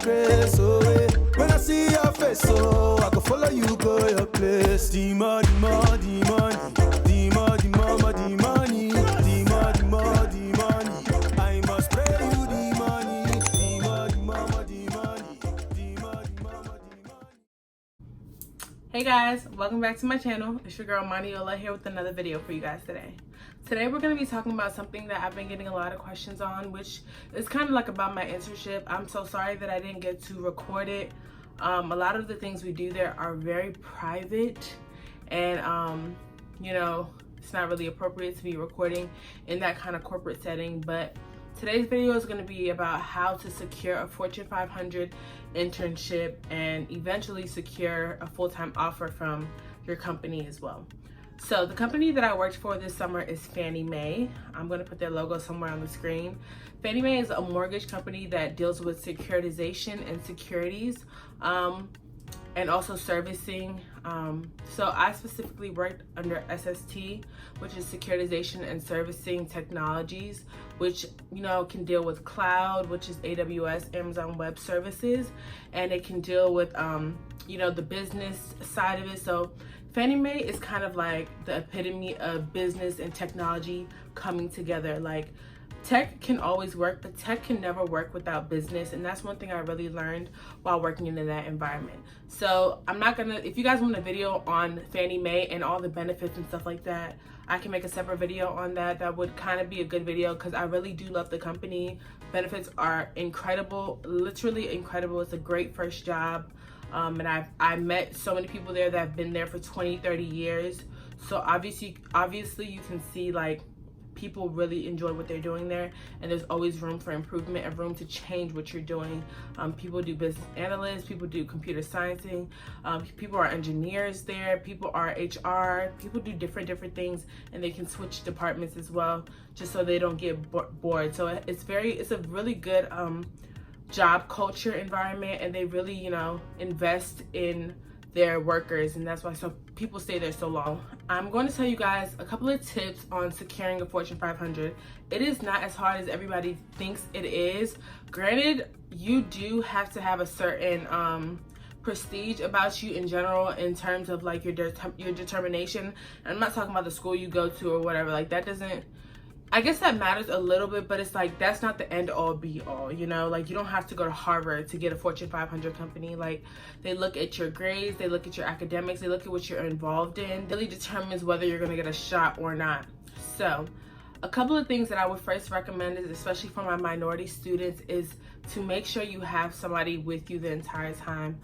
grace, oh, eh. When I see your face, oh, I go follow you, go your place. The more, the more, the money. The more, the more, the money. The more, the more, the money. I must pray you the money. The more, the more, the money. The more, the more, the money. Hey guys, welcome back to my channel. It's your girl Maniola here with another video for you guys today. Today we're going to be talking about something that I've been getting a lot of questions on, which is kind of like about my internship. I'm so sorry that I didn't get to record it. A lot of the things we do there are very private, and you know, it's not really appropriate to be recording in that kind of corporate setting. But today's video is going to be about how to secure a Fortune 500 internship and eventually secure a full-time offer from your company as well. So the company that I worked for this summer is Fannie Mae. I'm going to put their logo somewhere on the screen. Fannie Mae is a mortgage company that deals with securitization and securities, and also servicing. So I specifically worked under SST, which is securitization and servicing technologies, which, you know, can deal with cloud, which is AWS, Amazon Web Services, and it can deal with, you know, the business side of it. So Fannie Mae is kind of like the epitome of business and technology coming together. Like, tech can always work, but tech can never work without business. And that's one thing I really learned while working in that environment. So I'm not gonna, if you guys want a video on Fannie Mae and all the benefits and stuff like that, I can make a separate video on that. That would kind of be a good video because I really do love the company. Benefits are incredible, literally incredible. It's a great first job. And I met so many people there that have been there for 20, 30 years. So obviously you can see like people really enjoy what they're doing there, and there's always room for improvement and room to change what you're doing. People do business analysts, people do computer sciencing, people are engineers there, people are HR, people do different things, and they can switch departments as well, just so they don't get bored. So it's a really good job culture environment, and they really, you know, invest in their workers, and that's why some people stay there so long. I'm going to tell you guys a couple of tips on securing a Fortune 500. It is not as hard as everybody thinks it is. Granted, you do have to have a certain prestige about you in general, in terms of like your determination. And I'm not talking about the school you go to or whatever. Like, that doesn't, I guess that matters a little bit, but it's like, that's not the end all be all, you know? Like, you don't have to go to Harvard to get a Fortune 500 company. Like, they look at your grades, they look at your academics, they look at what you're involved in. It really determines whether you're gonna get a shot or not. So a couple of things that I would first recommend is, especially for my minority students, is to make sure you have somebody with you the entire time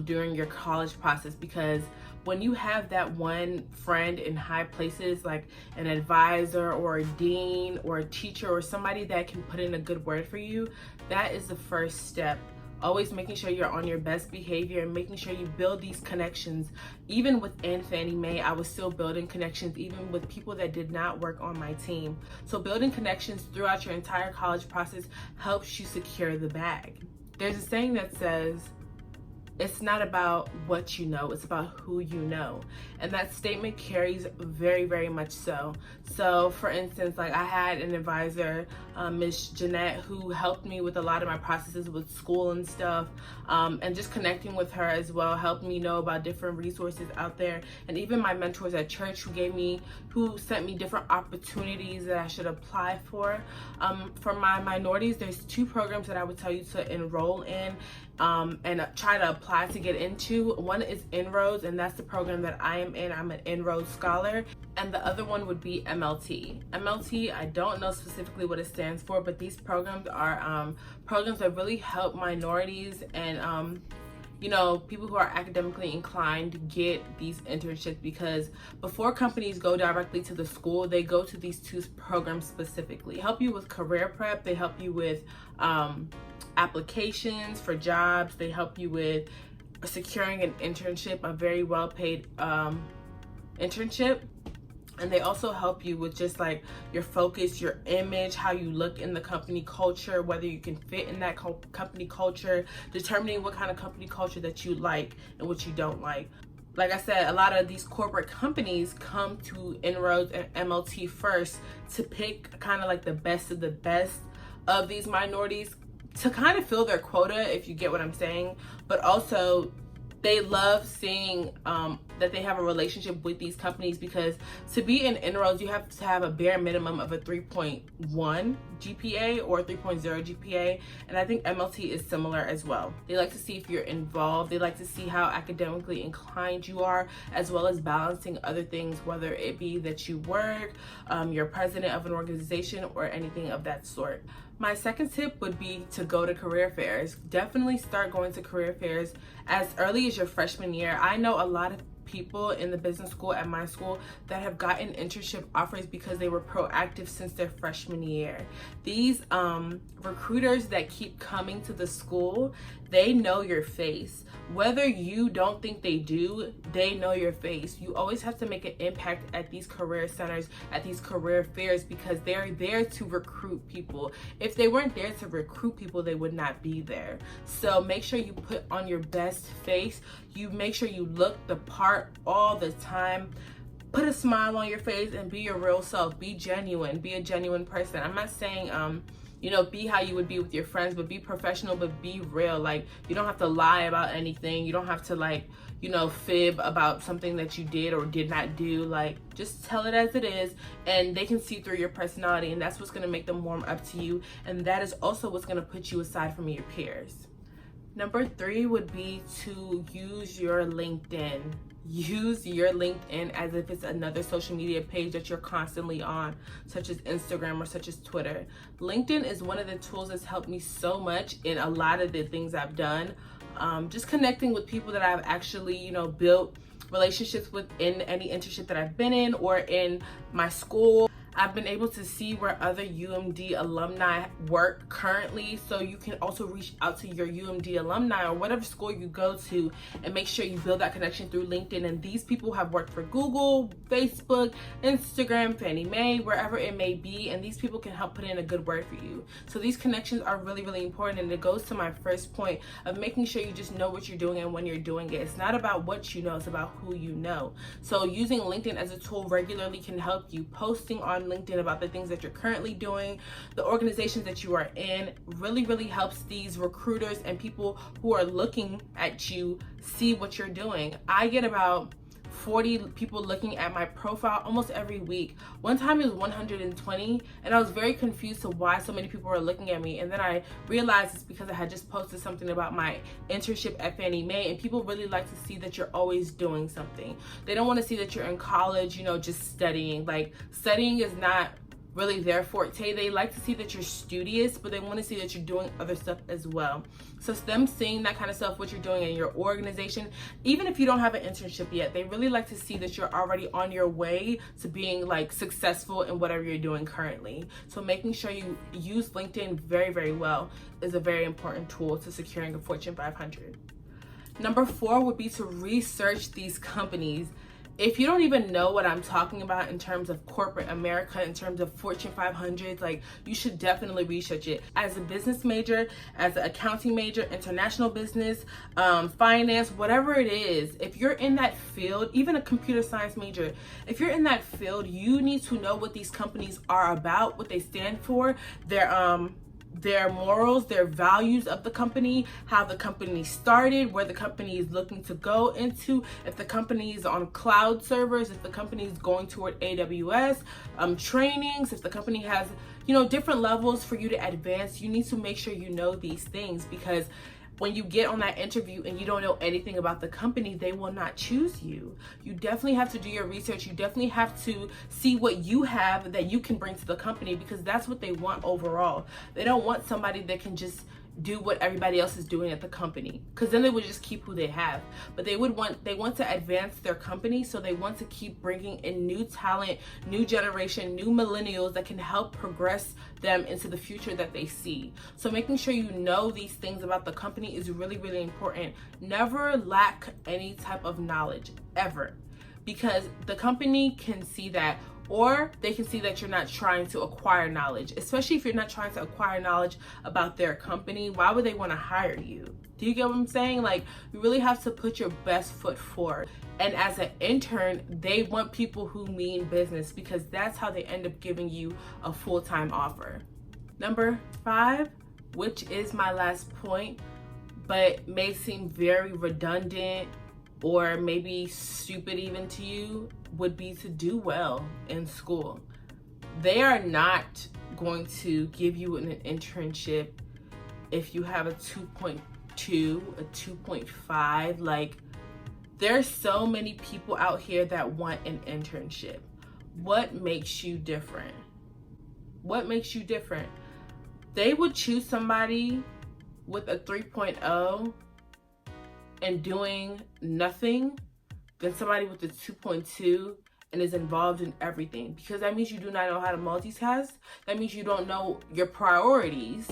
during your college process, because when you have that one friend in high places, like an advisor or a dean or a teacher or somebody that can put in a good word for you, that is the first step. Always making sure you're on your best behavior and making sure you build these connections. Even within Fannie Mae, I was still building connections even with people that did not work on my team. So building connections throughout your entire college process helps you secure the bag. There's a saying that says, it's not about what you know, it's about who you know. And that statement carries very much so. So for instance, like, I had an advisor, Miss Jeanette, who helped me with a lot of my processes with school and stuff, and just connecting with her as well helped me know about different resources out there. And even my mentors at church who sent me different opportunities that I should apply for. For my minorities, there's 2 programs that I would tell you to enroll in and try to apply to get into. One is Inroads, and that's the program that I am in. I'm an Inroads scholar. And the other one would be MLT. MLT, I don't know specifically what it stands for, but these programs are programs that really help minorities and you know, people who are academically inclined get these internships, because before companies go directly to the school, they go to these 2 programs specifically. They help you with career prep, they help you with applications for jobs, they help you with securing an internship, a very well-paid internship. And they also help you with just like your focus, your image, how you look in the company culture, whether you can fit in that company culture, determining what kind of company culture that you like and what you don't like. Like I said, a lot of these corporate companies come to Inroads and MLT first to pick kind of like the best of the best of these minorities to kind of fill their quota, if you get what I'm saying, but also they love seeing that they have a relationship with these companies, because to be in Inroads, you have to have a bare minimum of a 3.1 GPA or 3.0 GPA. And I think MLT is similar as well. They like to see if you're involved. They like to see how academically inclined you are, as well as balancing other things, whether it be that you work, you're president of an organization, or anything of that sort. My second tip would be to go to career fairs. Definitely start going to career fairs as early as your freshman year. I know a lot of people in the business school at my school that have gotten internship offers because they were proactive since their freshman year. These recruiters that keep coming to the school, they know your face. Whether you don't think they do, they know your face. You always have to make an impact at these career centers, at these career fairs, because they're there to recruit people. If they weren't there to recruit people, they would not be there. So make sure you put on your best face. You make sure you look the part all the time. Put a smile on your face and be your real self. Be genuine. Be a genuine person. I'm not saying you know, be how you would be with your friends, but be professional, but be real. Like, you don't have to lie about anything. You don't have to, like, you know, fib about something that you did or did not do. Like, just tell it as it is, and they can see through your personality, and that's what's going to make them warm up to you, and that is also what's going to put you aside from your peers. Number 3 would be to use your LinkedIn. Use your LinkedIn as if it's another social media page that you're constantly on, such as Instagram or such as Twitter. LinkedIn is one of the tools that's helped me so much in a lot of the things I've done. Just connecting with people that I've actually, you know, built relationships with in any internship that I've been in or in my school. I've been able to see where other UMD alumni work currently, so you can also reach out to your UMD alumni or whatever school you go to and make sure you build that connection through LinkedIn. And these people have worked for Google, Facebook, Instagram, Fannie Mae, wherever it may be, and these people can help put in a good word for you. So these connections are really, really important, and it goes to my first point of making sure you just know what you're doing and when you're doing it. It's not about what you know, it's about who you know. So using LinkedIn as a tool regularly can help you. Posting on LinkedIn about the things that you're currently doing, the organizations that you are in, really helps these recruiters and people who are looking at you see what you're doing. I get about 40 people looking at my profile almost every week. One time it was 120, and I was very confused to why so many people were looking at me, and then I realized it's because I had just posted something about my internship at Fannie Mae, and people really like to see that you're always doing something. They don't want to see that you're in college, you know, just studying. Like, studying is not really their forte. They like to see that you're studious, but they want to see that you're doing other stuff as well. So them seeing that kind of stuff, what you're doing in your organization, even if you don't have an internship yet, they really like to see that you're already on your way to being like successful in whatever you're doing currently. So making sure you use LinkedIn very well is a very important tool to securing a Fortune 500. Number 4 would be to research these companies. If you don't even know what I'm talking about in terms of corporate America, in terms of Fortune 500, like, you should definitely research it. As a business major, as an accounting major, international business, finance, whatever it is, if you're in that field, even a computer science major, if you're in that field, you need to know what these companies are about, what they stand for, their morals, their values of the company, how the company started, where the company is looking to go into, if the company is on cloud servers, if the company is going toward AWS, trainings, if the company has, you know, different levels for you to advance. You need to make sure you know these things, because when you get on that interview and you don't know anything about the company, they will not choose you. You definitely have to do your research. You definitely have to see what you have that you can bring to the company, because that's what they want overall. They don't want somebody that can just do what everybody else is doing at the company, because then they would just keep who they have. But they want to advance their company, so they want to keep bringing in new talent, new generation, new millennials that can help progress them into the future that they see. So making sure you know these things about the company is really important. Never lack any type of knowledge, ever, because the company can see that, or they can see that you're not trying to acquire knowledge. Especially if you're not trying to acquire knowledge about their company, why would they want to hire you? Do you get what I'm saying? Like, you really have to put your best foot forward. And as an intern, they want people who mean business, because that's how they end up giving you a full-time offer. Number 5, which is my last point, but may seem very redundant or maybe stupid even to you, would be to do well in school. They are not going to give you an internship if you have a 2.2, a 2.5. Like, there's so many people out here that want an internship. What makes you different? What makes you different? They would choose somebody with a 3.0 and doing nothing than somebody with a 2.2 and is involved in everything, because that means you do not know how to multitask. That means you don't know your priorities,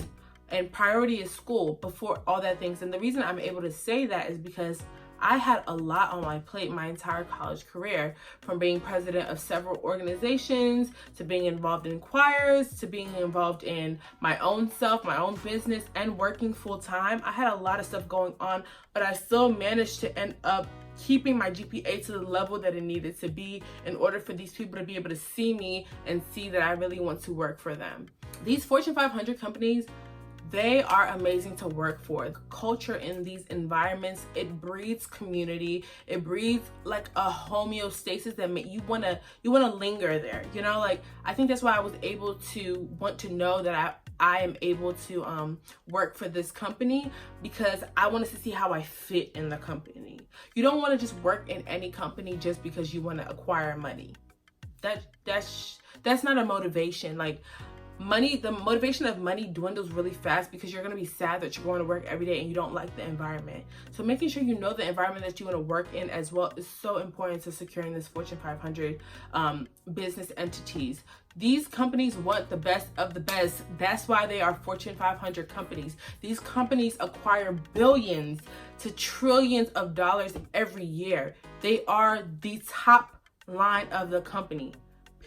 and priority is school before all that things. And the reason I'm able to say that is because I had a lot on my plate my entire college career, from being president of several organizations, to being involved in choirs, to being involved in my own self, my own business, and working full time. I had a lot of stuff going on, but I still managed to end up keeping my GPA to the level that it needed to be in order for these people to be able to see me and see that I really want to work for them. These Fortune 500 companies, they are amazing to work for. The culture in these environments, it breeds community. It breeds like a homeostasis that make you wanna linger there. You know, like, I think that's why I was able to want to know that I am able to work for this company, because I wanted to see how I fit in the company. You don't want to just work in any company just because you want to acquire money. That's not a motivation. Like, money, the motivation of money dwindles really fast because you're going to be sad that you're going to work every day and you don't like the environment. So making sure you know the environment that you want to work in as well is so important to securing this Fortune 500 business entities. These companies want the best of the best. That's why they are Fortune 500 companies. These companies acquire billions to trillions of dollars every year. They are the top line of the company.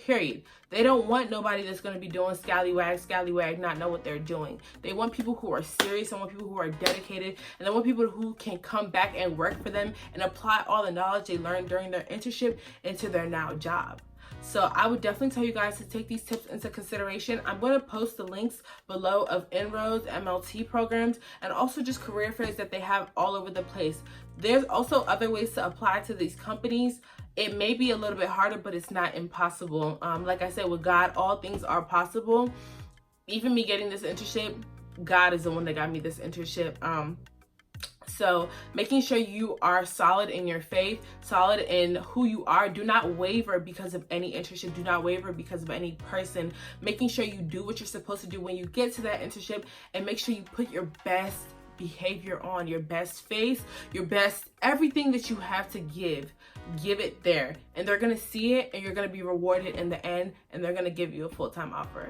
Period. They don't want nobody that's going to be doing scallywag, not know what they're doing. They want people who are serious, and want people who are dedicated, and they want people who can come back and work for them and apply all the knowledge they learned during their internship into their now job. So I would definitely tell you guys to take these tips into consideration. I'm going to post the links below of Inroads, MLT programs, and also just career fairs that they have all over the place. There's also other ways to apply to these companies. It may be a little bit harder, but it's not impossible. Like I said, with God, all things are possible. Even me getting this internship, God is the one that got me this internship. So making sure you are solid in your faith, solid in who you are. Do not waver because of any internship. Do not waver because of any person. Making sure you do what you're supposed to do when you get to that internship, and make sure you put your best behavior on, your best face, your best, everything that you have to give it there. And they're going to see it, and you're going to be rewarded in the end, and they're going to give you a full-time offer.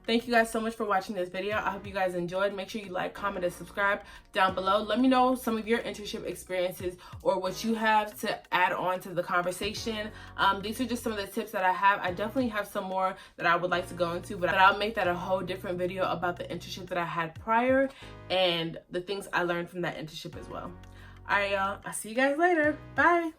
Thank you guys so much for watching this video. I hope you guys enjoyed. Make sure you like, comment, and subscribe down below. Let me know some of your internship experiences or what you have to add on to the conversation. These are just some of the tips that I have. I definitely have some more that I would like to go into, but I'll make that a whole different video about the internship that I had prior and the things I learned from that internship as well. All right, y'all. I'll see you guys later. Bye.